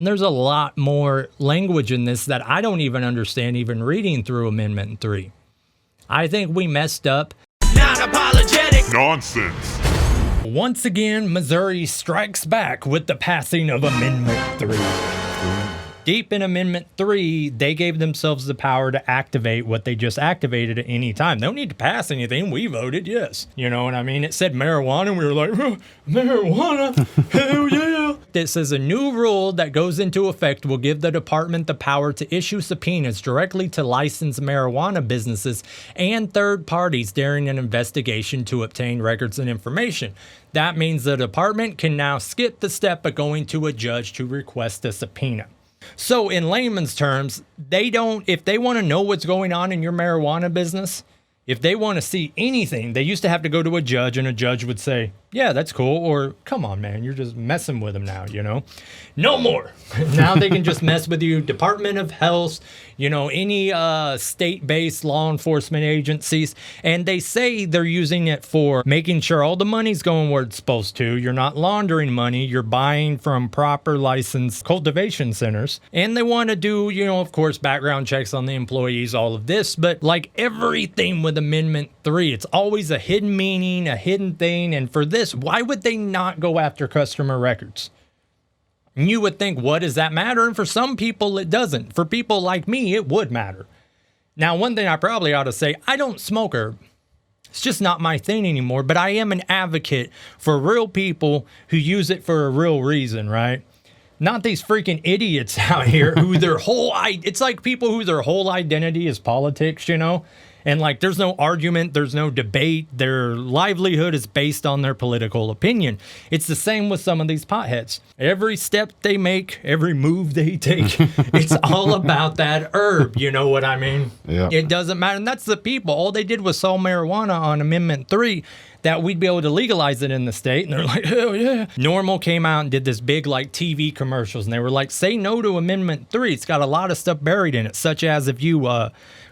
There's a lot more language in this that I don't even understand even reading through Amendment 3. I think we messed up. Non-apologetic Nonsense. Once again, Missouri strikes back with the passing of Amendment 3. Deep in Amendment 3, they gave themselves the power to activate what they just activated at any time. They don't need to pass anything. We voted yes. You know what I mean? It said marijuana, and we were like, marijuana, hell yeah. This is a new rule that goes into effect will give the department the power to issue subpoenas directly to licensed marijuana businesses and third parties during an investigation to obtain records and information. That means the department can now skip the step of going to a judge to request a subpoena. So in layman's terms, if they want to know what's going on in your marijuana business, if they want to see anything, they used to have to go to a judge and a judge would say, yeah, that's cool. Or come on, man, you're just messing with them now, you know? No more. Now they can just mess with you. Department of Health, you know, any state-based law enforcement agencies. And they say they're using it for making sure all the money's going where it's supposed to. You're not laundering money. You're buying from proper licensed cultivation centers. And they want to do, you know, of course, background checks on the employees, all of this. But like everything with Amendment 3, it's always a hidden meaning, a hidden thing. And for this, why would they not go after customer records? You would think, what does that matter? And for some people, it doesn't. For people like me, it would matter. Now, one thing I probably ought to say, I don't smoke herb. It's just not my thing anymore, but I am an advocate for real people who use it for a real reason, right? Not these freaking idiots out here who it's like people who their whole identity is politics, you know? And like, there's no argument, there's no debate. Their livelihood is based on their political opinion. It's the same with some of these potheads. Every step they make, every move they take, it's all about that herb. You know what I mean? Yeah. It doesn't matter. And that's the people. All they did was sell marijuana on Amendment 3 that we'd be able to legalize it in the state. And they're like, hell yeah. Normal came out and did this big like TV commercials. And they were like, say no to Amendment 3. It's got a lot of stuff buried in it, such as if you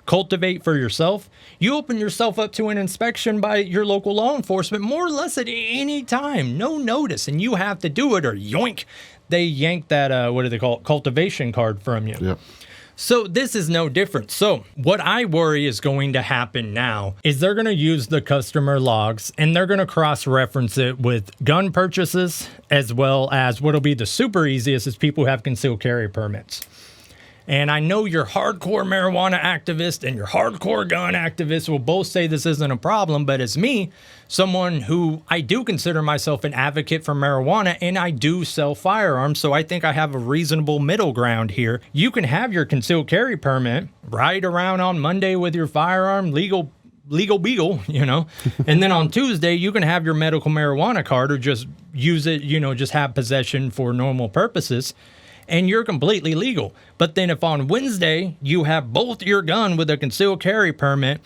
cultivate for yourself, you open yourself up to an inspection by your local law enforcement more or less at any time, no notice, and you have to do it or yoink, they yank that, what do they call it, cultivation card from you. Yep. So this is no different. So what I worry is going to happen now is they're going to use the customer logs and they're going to cross-reference it with gun purchases as well as what'll be the super easiest is people who have concealed carry permits. And I know your hardcore marijuana activist and your hardcore gun activist will both say this isn't a problem, but as me, someone who I do consider myself an advocate for marijuana and I do sell firearms, so I think I have a reasonable middle ground here. You can have your concealed carry permit, ride around on Monday with your firearm, legal beagle, you know, and then on Tuesday you can have your medical marijuana card or just use it, you know, just have possession for normal purposes. And you're completely legal. But then if on Wednesday you have both your gun with a concealed carry permit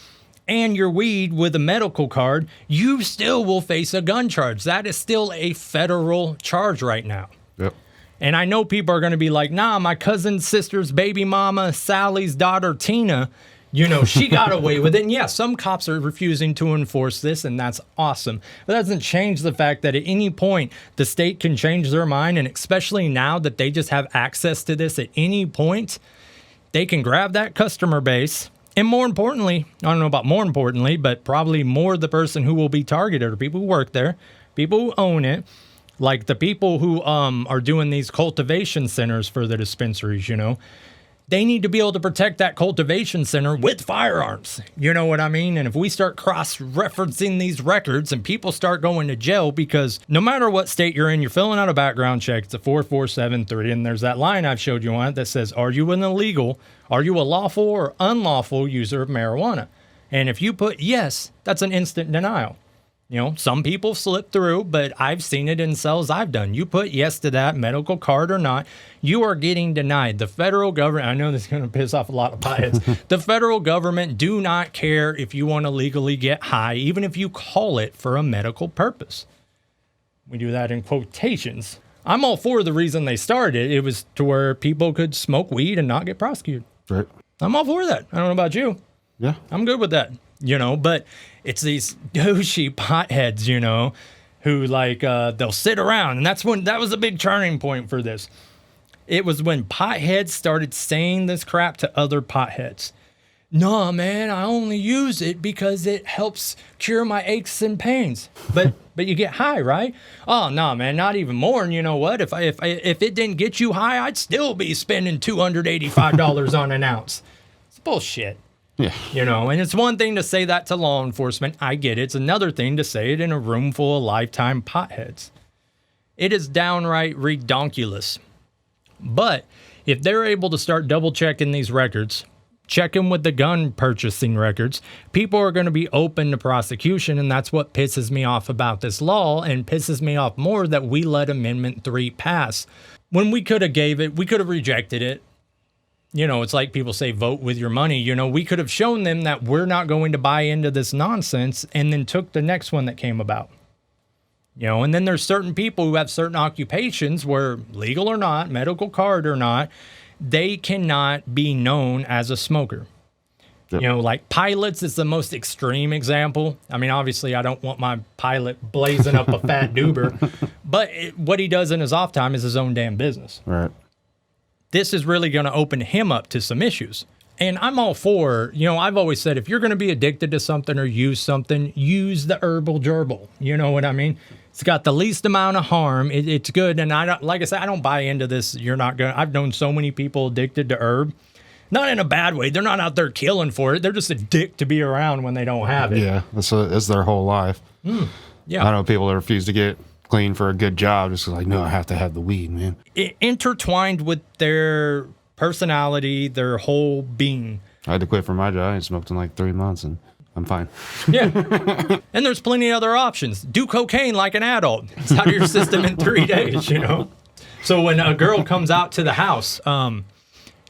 and your weed with a medical card, you still will face a gun charge. That is still a federal charge right now. Yep. And I know people are going to be like, nah, my cousin's sister's baby mama, Sally's daughter, Tina, you know, she got away with it. And yeah, some cops are refusing to enforce this, and that's awesome. But that doesn't change the fact that at any point, the state can change their mind, and especially now that they just have access to this at any point, they can grab that customer base. And more importantly, I don't know about more importantly, but probably more the person who will be targeted are people who work there, people who own it, like the people who are doing these cultivation centers for the dispensaries, you know. They need to be able to protect that cultivation center with firearms. You know what I mean? And if we start cross-referencing these records and people start going to jail because no matter what state you're in, you're filling out a background check. It's a 4473, and there's that line I've showed you on it that says, are you a lawful or unlawful user of marijuana? And if you put yes, that's an instant denial. You know, some people slip through, but I've seen it in cells I've done. You put yes to that, medical card or not, you are getting denied. The federal government, I know this is going to piss off a lot of potheads. The federal government do not care if you want to legally get high, even if you call it for a medical purpose. We do that in quotations. I'm all for the reason they started. It was to where people could smoke weed and not get prosecuted. Right. I'm all for that. I don't know about you. Yeah. I'm good with that. You know, but it's these douchey potheads, you know, who like, they'll sit around. And that was a big turning point for this. It was when potheads started saying this crap to other potheads. Nah, man, I only use it because it helps cure my aches and pains. But you get high, right? Oh, nah, man, not even more. And you know what? If it didn't get you high, I'd still be spending $285 on an ounce. It's bullshit. Yeah. You know, and it's one thing to say that to law enforcement. I get it. It's another thing to say it in a room full of lifetime potheads. It is downright redonkulous. But if they're able to start double checking these records, check them with the gun purchasing records, people are going to be open to prosecution. And that's what pisses me off about this law, and pisses me off more that we let Amendment 3 pass. When we could have we could have rejected it. You know, it's like people say, vote with your money. You know, we could have shown them that we're not going to buy into this nonsense, and then took the next one that came about. You know, and then there's certain people who have certain occupations where, legal or not, medical card or not, they cannot be known as a smoker. Yep. You know, like pilots is the most extreme example. I mean, obviously, I don't want my pilot blazing up a fat doober, but what he does in his off time is his own damn business. Right. This is really going to open him up to some issues. And I'm all for, you know, I've always said, if you're going to be addicted to something or use something, use the herbal gerbil. You know what I mean? It's got the least amount of harm. It's good. And I don't, like I said, I don't buy into this. I've known so many people addicted to herb. Not in a bad way. They're not out there killing for it. They're just a dick to be around when they don't have it. Yeah, that's their whole life. Yeah. I know people that refuse to get clean for a good job just like, no, I have to have the weed, man. Intertwined with their personality, their whole being. I had to quit from my job. I smoked in like 3 months, and I'm fine. Yeah. And there's plenty of other options. Do cocaine like an adult. It's out of your system in 3 days, you know? So when a girl comes out to the house,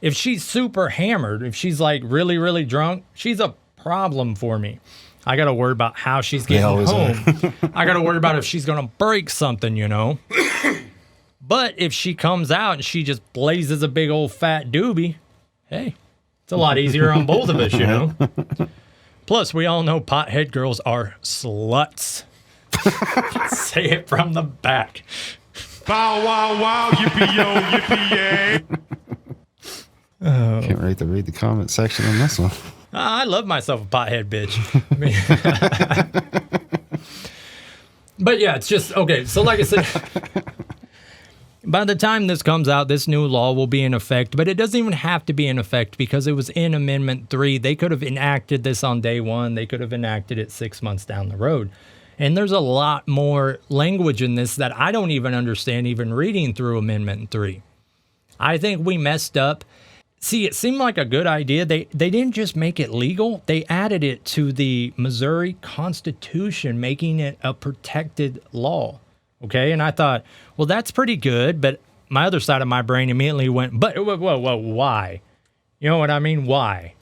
if she's super hammered, if she's like really, really drunk, she's a problem for me. I got to worry about how she's getting home. I got to worry about if she's going to break something, you know? But if she comes out and she just blazes a big old fat doobie, hey, it's a lot easier on both of us, you know? Plus, we all know pothead girls are sluts. Say it from the back. Bow wow wow, yippee yo, yippee yay. Can't wait to read the comment section on this one. I love myself a pothead bitch. But yeah, it's just, okay, so like I said, by the time this comes out, this new law will be in effect, but it doesn't even have to be in effect because it was in Amendment 3. They could have enacted this on day one. They could have enacted it 6 months down the road. And there's a lot more language in this that I don't even understand even reading through Amendment 3. I think we messed up. See, it seemed like a good idea. They didn't just make it legal. They added it to the Missouri Constitution, making it a protected law. Okay, and I thought, well, that's pretty good. But my other side of my brain immediately went, but whoa, why? You know what I mean? Why?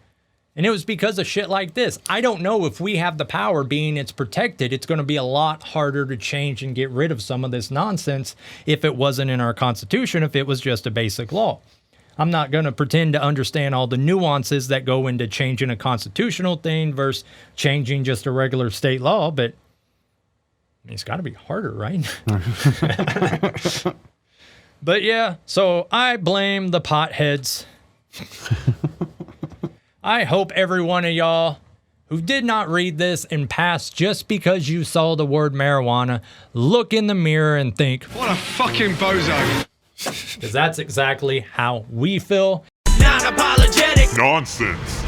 And it was because of shit like this. I don't know if we have the power, being it's protected. It's going to be a lot harder to change and get rid of some of this nonsense if it wasn't in our Constitution, if it was just a basic law. I'm not going to pretend to understand all the nuances that go into changing a constitutional thing versus changing just a regular state law, but I mean, it's got to be harder, right? But yeah, so I blame the potheads. I hope every one of y'all who did not read this and pass just because you saw the word marijuana, look in the mirror and think, What a fucking bozo. because that's exactly how we feel. Non apologetic. Nonsense.